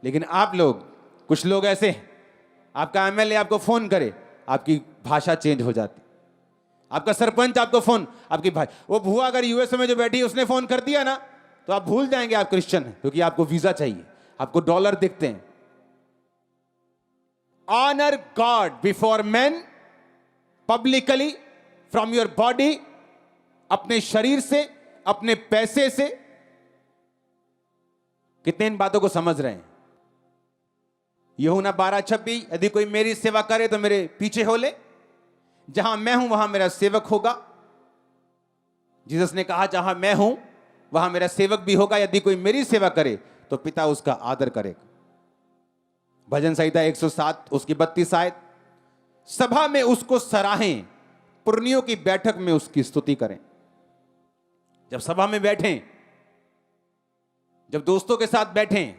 लेकिन आप लोग, कुछ लोग ऐसे हैं, आपका एमएलए आपको फोन करे, आपकी भाषा चेंज हो जाती। आपका सरपंच आपको फोन, आपकी भाई, वो भुआ अगर यूएसए में जो बैठी है उसने फोन कर दिया ना, तो आप भूल जाएंगे आप क्रिश्चियन हैं, क्योंकि आपको वीजा चाहिए, आपको डॉलर दिखते हैं। Honour God before man publicly from your body, अपने शरीर से, अपने पैसे से। कितने इन बातों को समझ रहे हैं? यूहन्ना 12:26, यदि कोई मेरी सेवा करे तो मेरे पीछे हो ले, जहां मैं हूं वहां मेरा सेवक होगा। जीसस ने कहा जहां मैं हूं वहां मेरा सेवक भी होगा। यदि कोई मेरी सेवा करे तो पिता उसका आदर करेगा। भजन संहिता 107 उसकी 32 आयत। सभा में उसको सराहें, पुरनियों की बैठक में उसकी स्तुति करें। जब सभा में बैठें, जब दोस्तों के साथ बैठें,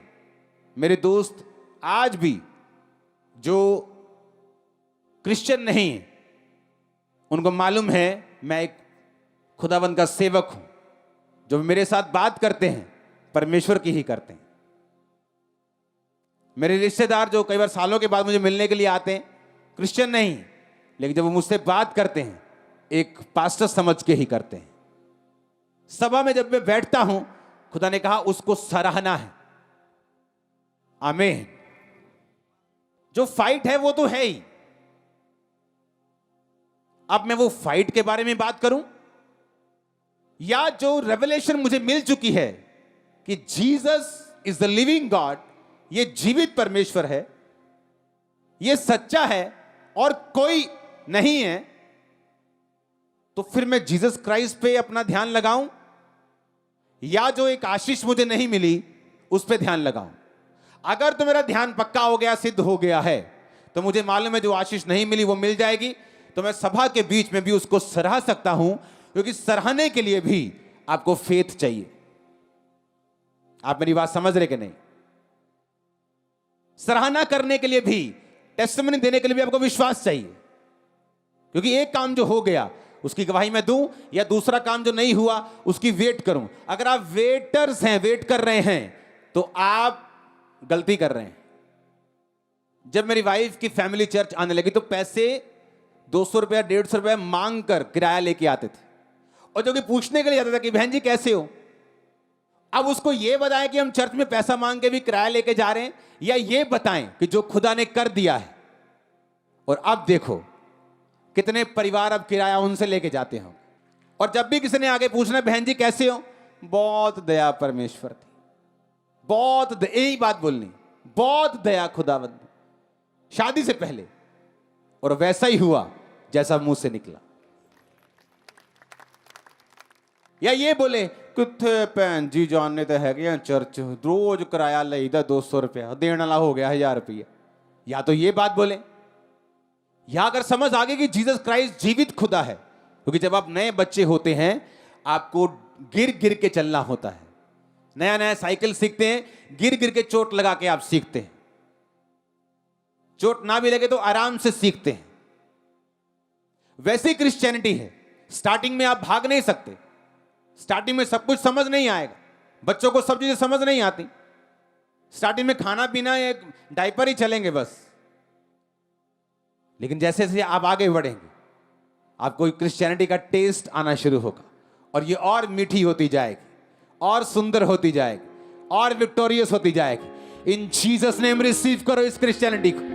मेरे दोस्त आज भी जो क्रिश्चियन नहीं है, उनको मालूम है मैं एक खुदावंद का सेवक हूं। जो मेरे साथ बात करते हैं परमेश्वर की ही करते हैं। मेरे रिश्तेदार जो कई बार सालों के बाद मुझे मिलने के लिए आते हैं, क्रिश्चियन नहीं, लेकिन जब वो मुझसे बात करते हैं एक पास्टर समझ के ही करते हैं। सभा में जब मैं बैठता हूं, खुदा ने कहा उसको सराहना है। आमीन। जो फाइट है वो तो है ही। अब मैं वो फाइट के बारे में बात करूं, या जो रेवलेशन मुझे मिल चुकी है कि Jesus is the living God, ये जीवित परमेश्वर है, ये सच्चा है और कोई नहीं है, तो फिर मैं जीसस क्राइस्ट पे अपना ध्यान लगाऊं, या जो एक आशीष मुझे नहीं मिली उस पे ध्यान लगाऊं। अगर तो मेरा ध्यान पक्का हो गया, सिद्ध हो गया है, तो मुझे मालूम है जो आशीष नहीं मिली वो मिल जाएगी, तो मैं सभा के बीच में भी उसको सराह सकता हूं, क्योंकि सराहने के लिए भी आपको फेथ चाहिए। आप मेरी बात समझ रहे कि नहीं? सराहना करने के लिए भी, टेस्टिमनी देने के लिए भी आपको विश्वास चाहिए, क्योंकि एक काम जो हो गया उसकी गवाही मैं दूं, या दूसरा काम जो नहीं हुआ उसकी वेट करूं। अगर आप वेटर्स हैं, वेट कर रहे हैं, तो आप गलती कर रहे हैं। जब मेरी वाइफ की फैमिली चर्च आने लगी तो पैसे 200 रुपया 150 रुपया मांग कर किराया लेके आते थे, और जो कि पूछने के लिए आता था कि बहन जी कैसे हो। अब उसको यह बताएं कि हम चर्च में पैसा मांग के भी किराया लेके जा रहे हैं, या ये बताएं कि जो खुदा ने कर दिया है। और अब देखो कितने परिवार अब किराया उनसे लेके जाते हैं। और जब भी किसी ने आगे पूछना बहन जी कैसे हो, बहुत दया परमेश्वर थी, बहुत यही बात बोलनी, बहुत दया खुदावंद, शादी से पहले। और वैसा ही हुआ जैसा मुंह से निकला। या ये बोले किथे भैन जी जानने तो है चर्च रोज किराया लेदा 200 रुपया, देने वाला हो गया 1000 रुपया। या तो ये बात बोले, या अगर समझ आ गई कि जीसस क्राइस्ट जीवित खुदा है, क्योंकि जब आप नए बच्चे होते हैं आपको गिर गिर के चलना होता है। नया नया साइकिल सीखते हैं, गिर गिर के चोट लगा के आप सीखते हैं। चोट ना भी लगे तो आराम से सीखते हैं। वैसे ही क्रिश्चियनिटी है। स्टार्टिंग में आप भाग नहीं सकते, स्टार्टिंग में सब कुछ समझ नहीं आएगा। बच्चों को सब चीजें समझ नहीं आती। स्टार्टिंग में खाना पीना एक डायपर ही चलेंगे बस। लेकिन जैसे जैसे आप आगे बढ़ेंगे आपको क्रिश्चियनिटी का टेस्ट आना शुरू होगा, और ये और मीठी होती जाएगी, और सुंदर होती जाएगी, और विक्टोरियस होती जाएगी। इन जीसस नेम रिसीव करो इस क्रिश्चियनिटी को।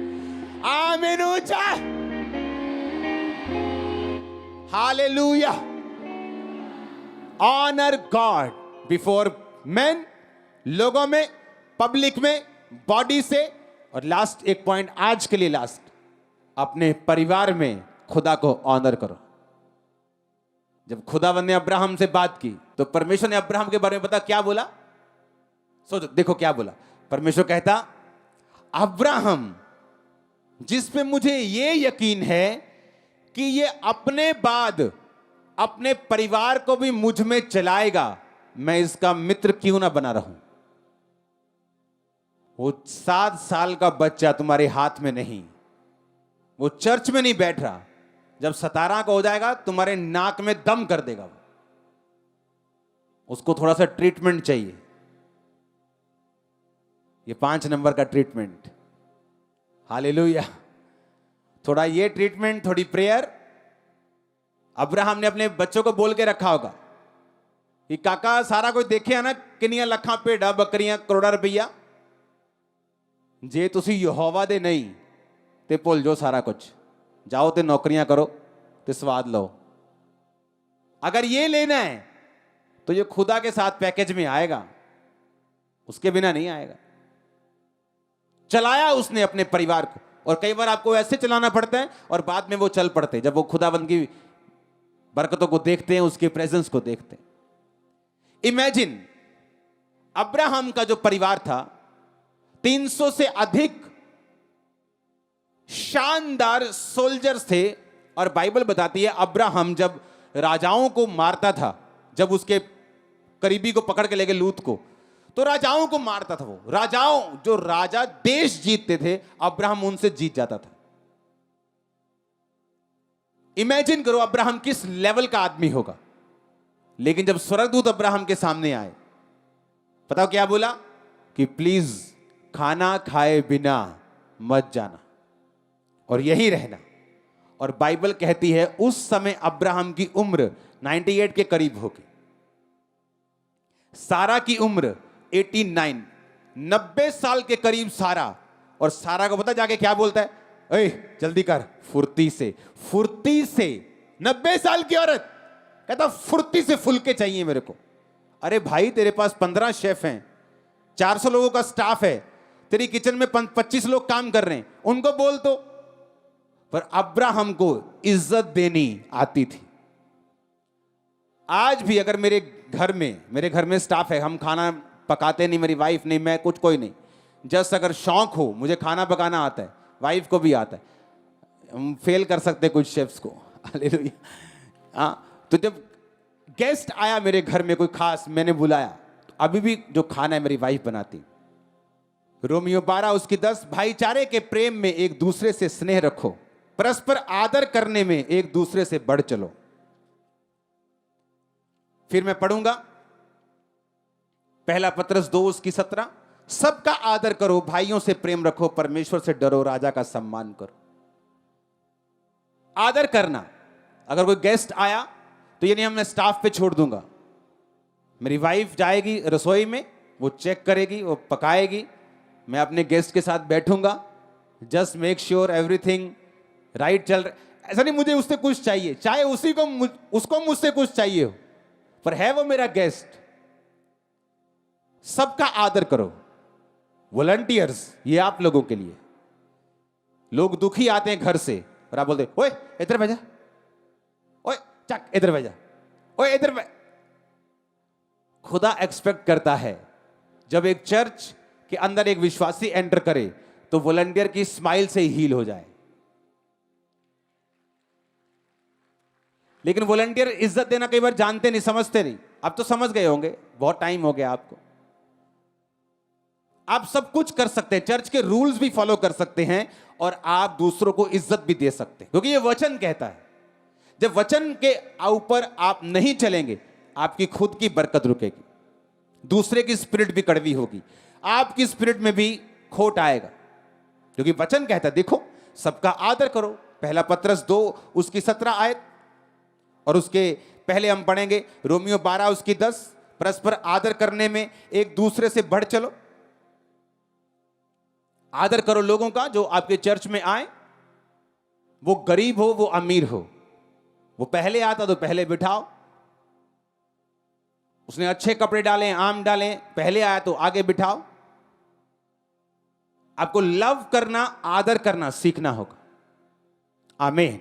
आमीन। ऊंचा hallelujah. Honour God before man, लोगों में, पब्लिक में, बॉडी से। और लास्ट एक पॉइंट आज के लिए, लास्ट, अपने परिवार में खुदा को ऑनर करो। जब खुदावंद ने अब्राहम से बात की तो परमेश्वर ने अब्राहम के बारे में पता क्या बोला? सोचो, देखो क्या बोला। परमेश्वर कहता, अब्राहम जिस पे मुझे ये यकीन है कि ये अपने बाद अपने परिवार को भी मुझ में चलाएगा, मैं इसका मित्र क्यों ना बना रहूं। वो 7 साल का बच्चा तुम्हारे हाथ में नहीं, वो चर्च में नहीं बैठ रहा, जब 17 का हो जाएगा तुम्हारे नाक में दम कर देगा। उसको थोड़ा सा ट्रीटमेंट चाहिए। ये 5 नंबर का ट्रीटमेंट। हालेलुया। थोड़ा ये ट्रीटमेंट, थोड़ी प्रेयर। अब्राहम ने अपने बच्चों को बोल के रखा होगा कि काका सारा कोई देखे ना किनिया लखा भेड़ा बकरियां करोड़ा रुपया, जे तुसी यहोवा दे नहीं ते भुल जाओ सारा कुछ, जाओ ते नौकरियां करो ते स्वाद लो। अगर ये लेना है तो ये खुदा के साथ पैकेज में आएगा, उसके बिना नहीं आएगा। चलाया उसने अपने परिवार को, और कई बार आपको ऐसे चलाना पड़ता है और बाद में वो चल पड़ते हैं जब वो खुदाबंद की बरकतों को देखते हैं, उसके प्रेजेंस को देखते हैं। इमेजिन अब्राहम का जो परिवार था 300 से अधिक शानदार सोल्जर्स थे, और बाइबल बताती है अब्राहम जब राजाओं को मारता था, जब उसके करीबी को पकड़ के ले गए लूत को, तो राजाओं को मारता था। वो राजाओं, जो राजा देश जीतते थे, अब्राहम उनसे जीत जाता था। इमेजिन करो अब्राहम किस लेवल का आदमी होगा। लेकिन जब स्वर्गदूत अब्राहम के सामने आए, पता क्या बोला कि प्लीज खाना खाए बिना मत जाना और यही रहना। और बाइबल कहती है उस समय अब्राहम की उम्र 98 के करीब होगी, सारा की उम्र 89, 90 साल के करीब सारा। और सारा को पता जाके क्या बोलता है, ए जल्दी कर, फुर्ती से, फुर्ती से। 90 साल की औरत कहता फुर्ती से फुलके चाहिए मेरे को। अरे भाई तेरे पास 15 शेफ हैं, 400 लोगों का स्टाफ है, तेरी किचन में 25 लोग काम कर रहे हैं, उनको बोल तो। पर अब्राहम को इज्जत देनी आती थी। आज भी अगर मेरे घर में स्टाफ है, हम खाना पकाते नहीं, मेरी वाइफ नहीं, मैं कुछ कोई नहीं, जस्ट अगर शौक हो, मुझे खाना पकाना आता है, वाइफ को भी आता है, हम फेल कर सकते कुछ शेफ्स को। हालेलुया। हाँ, तो जब गेस्ट आया मेरे घर में कोई खास, मैंने बुलाया, तो अभी भी जो खाना है मेरी वाइफ बनाती। रोमियो 12 उसकी 10, भाईचारे के प्रेम में एक दूसरे से स्नेह रखो, परस्पर आदर करने में एक दूसरे से बढ़ चलो। फिर मैं पढ़ूंगा पहला पत्रस 2 उसकी 17, सबका आदर करो, भाइयों से प्रेम रखो, परमेश्वर से डरो, राजा का सम्मान करो। आदर करना। अगर कोई गेस्ट आया तो ये नहीं मैं स्टाफ पे छोड़ दूंगा, मेरी वाइफ जाएगी रसोई में, वो चेक करेगी, वो पकाएगी, मैं अपने गेस्ट के साथ बैठूंगा, just make sure everything right चल रहा। ऐसा नहीं मुझे उससे कुछ चाहिए, चाहे उसको मुझसे कुछ चाहिए हो, पर है वो मेरा गेस्ट। सबका आदर करो। वॉलंटियर्स, ये आप लोगों के लिए। लोग दुखी आते हैं घर से और आप बोलते ओए इधर भेजा, ओए चक इधर भेजा, ओए इधर। खुदा एक्सपेक्ट करता है जब एक चर्च के अंदर एक विश्वासी एंटर करे तो वॉलंटियर की स्माइल से ही हील हो जाए। लेकिन वॉलंटियर इज्जत देना कई बार जानते नहीं, समझते नहीं। अब तो समझ गए होंगे, बहुत टाइम हो गया आपको। आप सब कुछ कर सकते हैं, चर्च के रूल्स भी फॉलो कर सकते हैं, और आप दूसरों को इज्जत भी दे सकते हैं, क्योंकि ये वचन कहता है। जब वचन के ऊपर आप नहीं चलेंगे, आपकी खुद की बरकत रुकेगी, दूसरे की स्पिरिट भी कड़वी होगी, आपकी स्पिरिट में भी खोट आएगा। क्योंकि वचन कहता है, देखो सबका आदर करो। पहला पत्रस 2 उसकी 17 आयत, और उसके पहले हम पढ़ेंगे रोमियो 12 उसकी 10, परस्पर आदर करने में एक दूसरे से बढ़ चलो। आदर करो लोगों का जो आपके चर्च में आए, वो गरीब हो वो अमीर हो, वो पहले आता तो पहले बिठाओ, उसने अच्छे कपड़े डाले आम डाले, पहले आया तो आगे बिठाओ। आपको लव करना, आदर करना सीखना होगा। आमीन।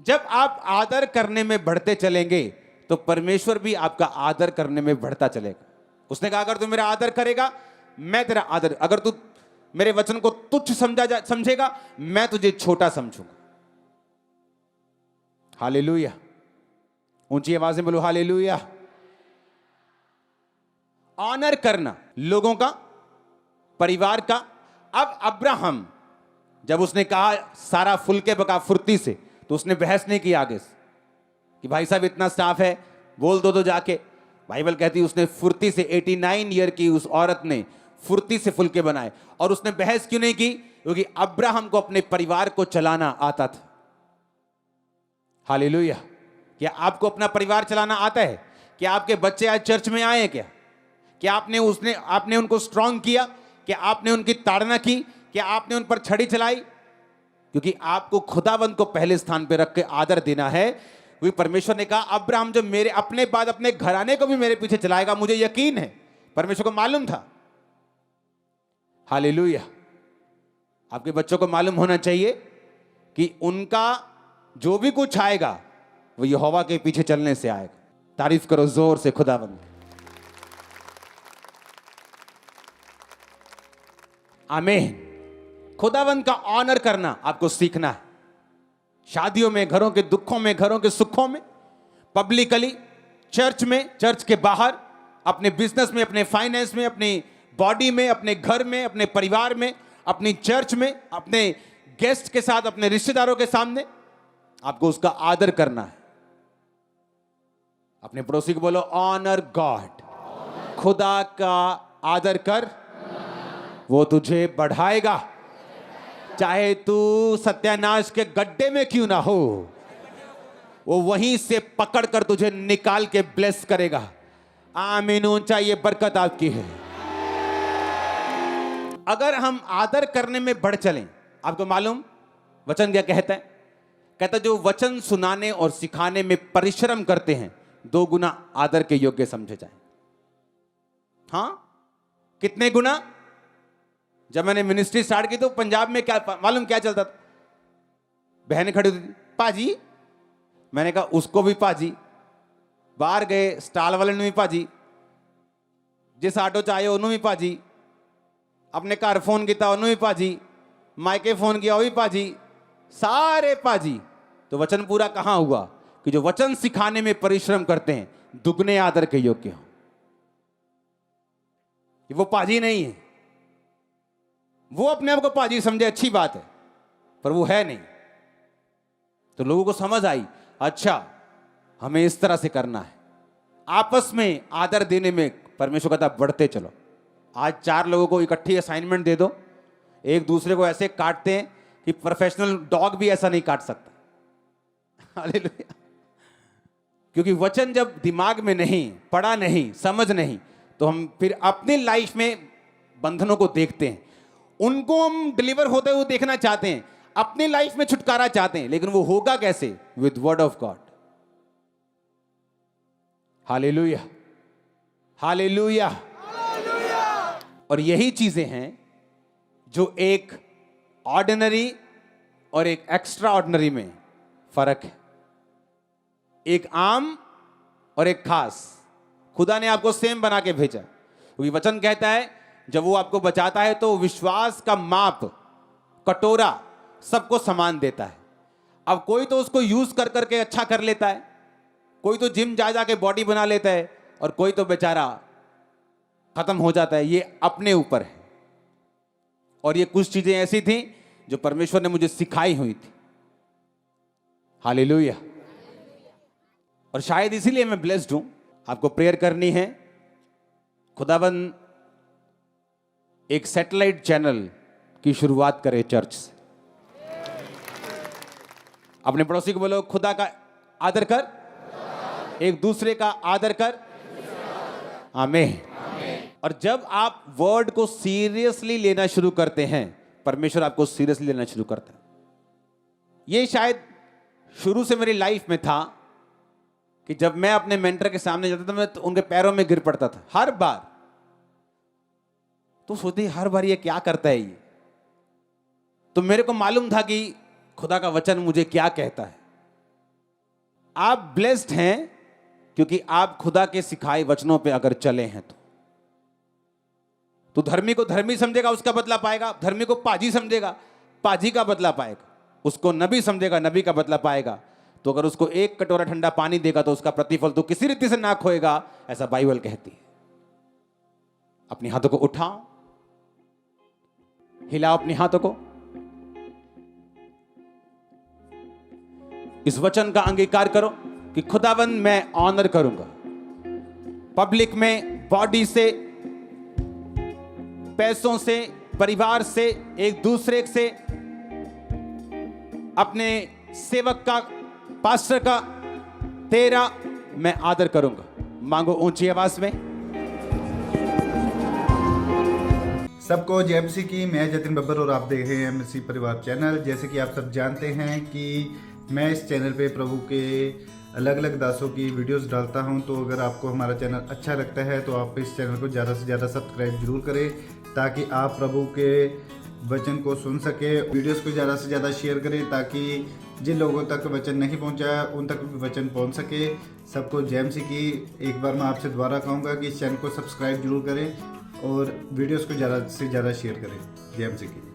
जब आप आदर करने में बढ़ते चलेंगे तो परमेश्वर भी आपका आदर करने में बढ़ता चलेगा। उसने कहा अगर तू मेरा आदर करेगा मैं तेरा आदर, अगर तू मेरे वचन को तुच्छ समझेगा मैं तुझे छोटा समझूंगा। हालेलुया। ऊंची आवाज में बोलो हालेलुया। ऑनर करना लोगों का, परिवार का। अब अब्राहम जब उसने कहा सारा फुल के बका फुर्ती से, तो उसने बहस नहीं की आगे से कि भाई साहब इतना स्टाफ है, बोल दो तो जाके। बाइबल कहती है उसने फुर्ती से, 89 ईयर की उस औरत ने फुर्ती से फुल्के बनाए। और उसने बहस क्यों नहीं की? क्योंकि अब्राहम को अपने परिवार को चलाना आता था। हालेलुया। क्या आपको अपना परिवार चलाना आता है? क्या आपके बच्चे आज चर्च में आए क्या? क्या आपने उनको स्ट्रांग किया? क्या आपने उनकी ताड़ना की? क्या आपने उन पर छड़ी चलाई? क्योंकि आपको खुदावंद को पहले स्थान पर रख के आदर देना है। वही परमेश्वर ने कहा, अब्राहम जो मेरे अपने बाद अपने घराने को भी मेरे पीछे चलाएगा, मुझे यकीन है। परमेश्वर को मालूम था। हालेलुया। आपके बच्चों को मालूम होना चाहिए कि उनका जो भी कुछ आएगा वो यहोवा के पीछे चलने से आएगा। तारीफ करो जोर से खुदावंद। आमीन। खुदावंद का ऑनर करना आपको सीखना है। शादियों में, घरों के दुखों में, घरों के सुखों में, पब्लिकली, चर्च में, चर्च के बाहर, अपने बिजनेस में, अपने फाइनेंस में, अपनी बॉडी में, अपने घर में, अपने परिवार में, अपनी चर्च में, अपने गेस्ट के साथ, अपने रिश्तेदारों के सामने आपको उसका आदर करना है। अपने पड़ोसी को बोलो, ऑनर गॉड। खुदा का आदर कर, वो तुझे बढ़ाएगा। चाहे तू सत्यानाश के गड्ढे में क्यों ना हो, वो वहीं से पकड़कर तुझे निकाल के ब्लेस करेगा। आमीन। ऊंचा ये बरकत आपकी है। अगर हम आदर करने में बढ़ चलें, आपको मालूम वचन क्या कहता है? कहता जो वचन सुनाने और सिखाने में परिश्रम करते हैं, 2 गुना आदर के योग्य समझे जाए। हां, कितने गुना? जब मैंने मिनिस्ट्री स्टार्ट की तो पंजाब में क्या मालूम क्या चलता था? बहनें खड़ी होती थी, पाजी। मैंने कहा उसको भी पाजी। बाहर गए, स्टॉल वाले ने भी पाजी, जिस आटो चाहे उन्होंने भी पाजी, अपने घर फोन किया उन्होंने भी पाजी, मायके फोन किया वो भी पाजी, सारे पाजी। तो वचन पूरा कहां हुआ? कि जो वचन सिखाने में परिश्रम करते हैं, दुगने आदर के योग्य हो। वो पाजी नहीं है। वो अपने आप को पाजी समझे, अच्छी बात है, पर वो है नहीं। तो लोगों को समझ आई, अच्छा हमें इस तरह से करना है। आपस में आदर देने में परमेश्वर कहता बढ़ते चलो। आज 4 लोगों को इकट्ठी असाइनमेंट दे दो, एक दूसरे को ऐसे काटते हैं कि प्रोफेशनल डॉग भी ऐसा नहीं काट सकता। हालेलुया। क्योंकि वचन जब दिमाग में नहीं, पढ़ा नहीं, समझ नहीं, तो हम फिर अपनी लाइफ में बंधनों को देखते हैं। उनको हम डिलीवर होते हुए देखना चाहते हैं, अपनी लाइफ में छुटकारा चाहते हैं, लेकिन वो होगा कैसे? With word of God. Hallelujah, hallelujah. और यही चीजें हैं जो एक ऑर्डिनरी और एक एक्स्ट्रा ऑर्डिनरी में फर्क है। एक आम और एक खास। खुदा ने आपको सेम बना के भेजा, क्योंकि वचन कहता है जब वो आपको बचाता है तो विश्वास का माप, कटोरा सबको समान देता है। अब कोई तो उसको यूज कर करके अच्छा कर लेता है, कोई तो जिम जा जाके बॉडी बना लेता है, और कोई तो बेचारा खत्म हो जाता है। ये अपने ऊपर है। और ये कुछ चीजें ऐसी थी जो परमेश्वर ने मुझे सिखाई हुई थी। हालेलुया। और शायद इसीलिए मैं ब्लेस्ड हूं। आपको प्रेयर करनी है, खुदाबंद एक सैटेलाइट चैनल की शुरुआत करे चर्च से। अपने पड़ोसी को बोलो, खुदा का आदर कर, एक दूसरे का आदर कर। आमीन। और जब आप वर्ड को सीरियसली लेना शुरू करते हैं, परमेश्वर आपको सीरियसली लेना शुरू करता है। ये शायद शुरू से मेरी लाइफ में था कि जब मैं अपने मेंटर के सामने जाता था, मैं तो उनके पैरों में गिर पड़ता था हर बार। तो सोचती हर बार ये क्या करता है ये। तो मेरे को मालूम था कि खुदा का वचन मुझे क्या कहता है। आप ब्लेस्ड हैं क्योंकि आप खुदा के सिखाए वचनों पे अगर चले हैं तो धर्मी को धर्मी समझेगा, उसका बदला पाएगा। धर्मी को पाजी समझेगा, पाजी का बदला पाएगा। उसको नबी समझेगा, नबी का बदला पाएगा। तो अगर उसको 1 कटोरा ठंडा पानी देगा तो उसका प्रतिफल तो किसी रीति से ना खोएगा, ऐसा बाइबल कहती है। अपने हाथों को उठाओ, हिलाओ अपने हाथों को। इस वचन का अंगीकार करो कि खुदावंद मैं ऑनर करूंगा। पब्लिक में बॉडी से पैसों से, परिवार से, एक दूसरे से, अपने सेवक का, पास्टर का, तेरा मैं आदर करूंगा। मांगो ऊंची आवाज में। सबको जय मसीह की। मैं जतिन बब्बर और आप देख रहे हैं मसीह परिवार चैनल। जैसे कि आप सब जानते हैं कि मैं इस चैनल पे प्रभु के अलग अलग दासों की वीडियोस डालता हूं, तो अगर आपको हमारा चैनल अच्छा लगता है तो आप इस चैनल को ज़्यादा से ज़्यादा सब्सक्राइब जरूर करें, ताकि आप प्रभु के वचन को सुन सके। वीडियोस को ज़्यादा से ज़्यादा शेयर करें, ताकि जिन लोगों तक वचन नहीं पहुंचा उन तक भी वचन पहुंच सके। सबको जय मसीह की। एक बार मैं आपसे दोबारा कहूँगा कि इस चैनल को सब्सक्राइब जरूर करें और वीडियोस को ज़्यादा से ज़्यादा शेयर करें। जय मसीह की।